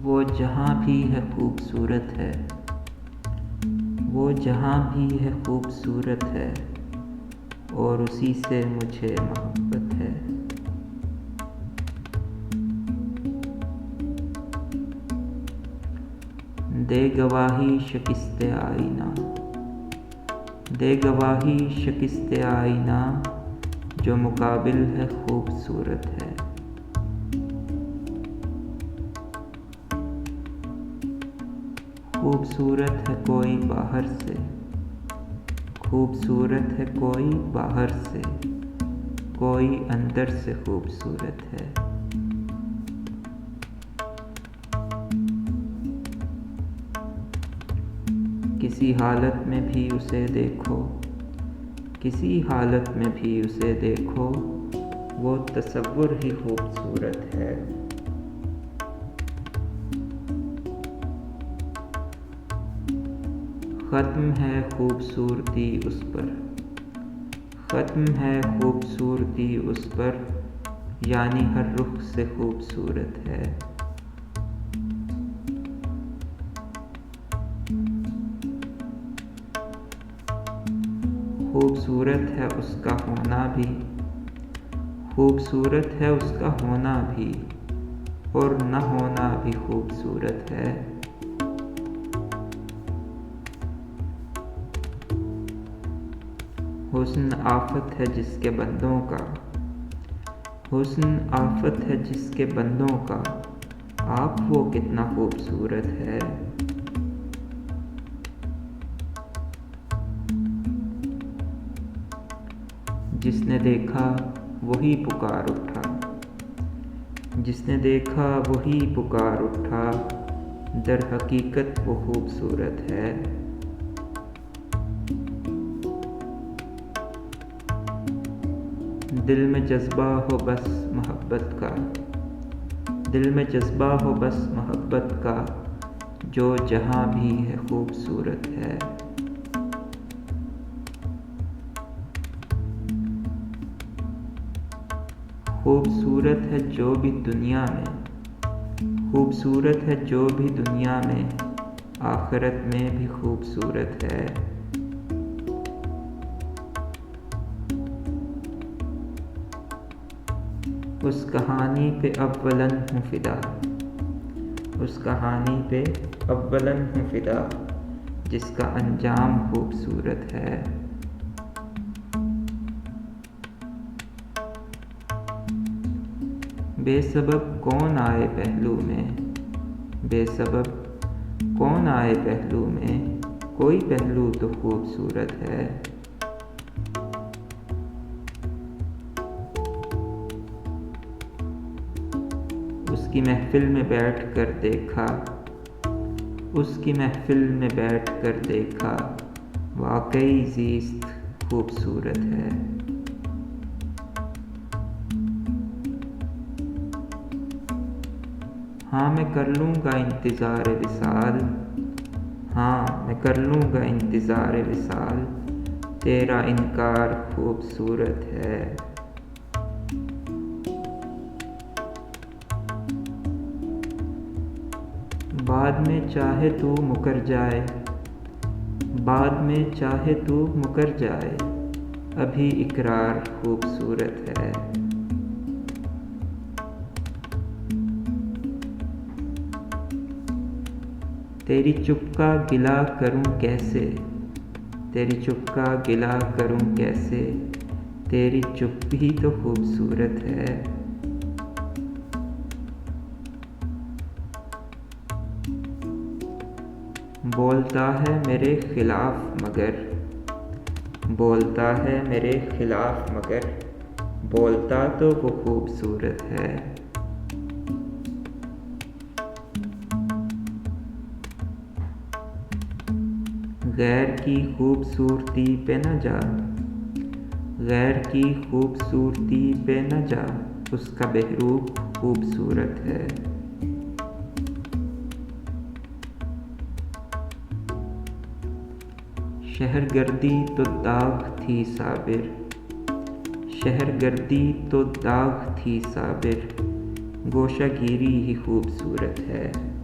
वो जहाँ भी है खूबसूरत है, वो जहाँ भी है खूबसूरत है, और उसी से मुझे मोहब्बत है। दे गवाही शिकस्ते आईना, दे गवाही शिकस्ते आईना, जो मुकाबिल है खूबसूरत है। खूबसूरत है कोई बाहर से, खूबसूरत है कोई बाहर से, कोई अंदर से खूबसूरत है। किसी हालत में भी उसे देखो, किसी हालत में भी उसे देखो, वो तसव्वुर ही खूबसूरत है। ख़त्म है खूबसूरती उस पर, ख़त्म है खूबसूरती उस पर, यानी हर रुख से खूबसूरत है। खूबसूरत है उसका होना भी, खूबसूरत है उसका होना भी, और न होना भी खूबसूरत है। हुस्न आफत है जिसके बंदों का, हुस्न आफत है जिसके बंदों का, आप वो कितना खूबसूरत है। जिसने देखा वही पुकार उठा, जिसने देखा वही पुकार उठा, दर हकीकत वो खूबसूरत है। दिल में जज्बा हो बस मोहब्बत का, दिल में जज्बा हो बस मोहब्बत का, जो जहाँ भी है खूबसूरत है। खूबसूरत है जो भी दुनिया में, खूबसूरत है जो भी दुनिया में, आखिरत में भी खूबसूरत है। उस कहानी पे अव्वलन हूँ फिदा, उस कहानी पे अव्वलन हूँ फिदा, जिसका अंजाम खूबसूरत है। बेसबब कौन आए पहलू में, बेसबब कौन आए पहलू में, कोई पहलू तो खूबसूरत है। उसकी महफिल में बैठ कर देखा, उसकी महफिल में बैठ कर देखा, वाकई ज़ीस्त खूबसूरत है। हाँ मैं कर लूँगा इंतज़ार विसाल, हाँ मैं कर लूँगा इंतज़ार विसाल, तेरा इनकार खूबसूरत है। बाद में चाहे तू मुकर जाए, बाद में चाहे तू मुकर जाए, अभी इकरार खूबसूरत है। तेरी चुप का गिला करूं कैसे, तेरी चुप का गिला करूं कैसे, तेरी चुप भी तो खूबसूरत है। बोलता है मेरे खिलाफ मगर, बोलता है मेरे खिलाफ मगर, बोलता तो वो खूबसूरत है। गैर की खूबसूरती पे न जा, गैर की खूबसूरती पे न जा, उसका बहरूप खूबसूरत है। शहरगर्दी तो दाग थी साबिर, शहरगर्दी तो दाग थी साबिर, गोशागिरी ही खूबसूरत है।